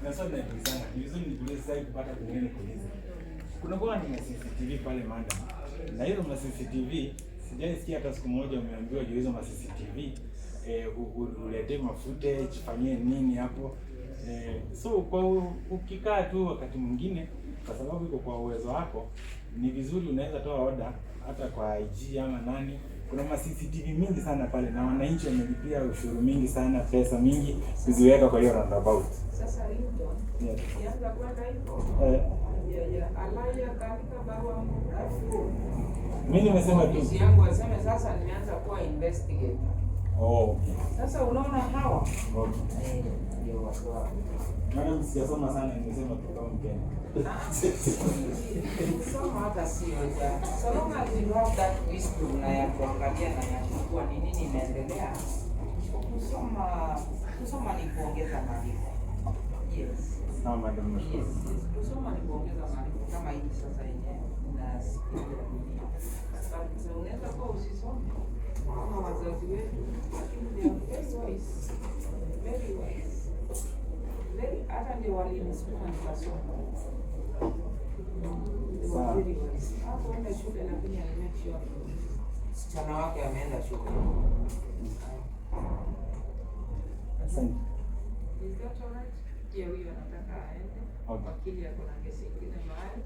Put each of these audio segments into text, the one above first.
Na swali naulizana, ni vizuri nikuulize sasa kupata kwingine kuuliza. Kuna kwa ni CCTV pale madam. Na hizo CCTV sijaisikia hata siku moja umeambiwa juu hizo CCTV ulete footage fanyie nini hapo. So kwa ukikaa tu wakati mwingine kwa sababu iko kwa uwezo wako ni vizuri unaweza toa order hata kwa IG ama nani. Kuna CCTV mingi sana pale na wananchi wamelipia ushuru mingi sana, pesa mingi kuziweka kwa hiyo roundabout. Sasa Ringtone, nianza kwenda hivyo. Alaya katika barua mrefu. Mimi nimesema tu. Ofisi yangu waseme sasa nimeanza kuwa investigator. Okay. Sasa unaona hawa? Okay. Ndio watu. Mimi sijasoma sana, nimesema tu kama Mkenya. Soma hata sio ja. So long as you have that wisdom na ya kuangalia na ya kujua ni nini inaendelea. Kusoma ni kuongeza maarifa. Yes. Sawa madam. Yes. Kusoma ni kuongeza maarifa kama hivi sasa yenyewe nasikia dunia. Sasa unaweza kwa usisome. Kama wazazi wetu, lakini they are very wise. Very wise. Hata ndio walinisukuma nikasoma. Sawa. Hapo enda shule lakini alimake sure msichana wake ameenda shule. Asante. Is that alright? Pia huyo anataka aende. Wakili yako na kesi ingine mahali.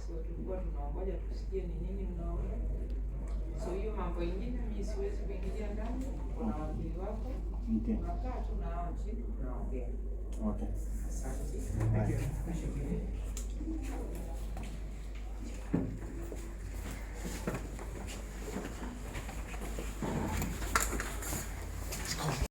So tulikuwa tunaongoja tusikie ni nini mnaona. So hiyo mambo ingine mimi siwezi kuingilia ndani. Kuna wakili wako. Okay. Tunakaa tu na hao chini tunaongea. Okay. Asante. Thank you.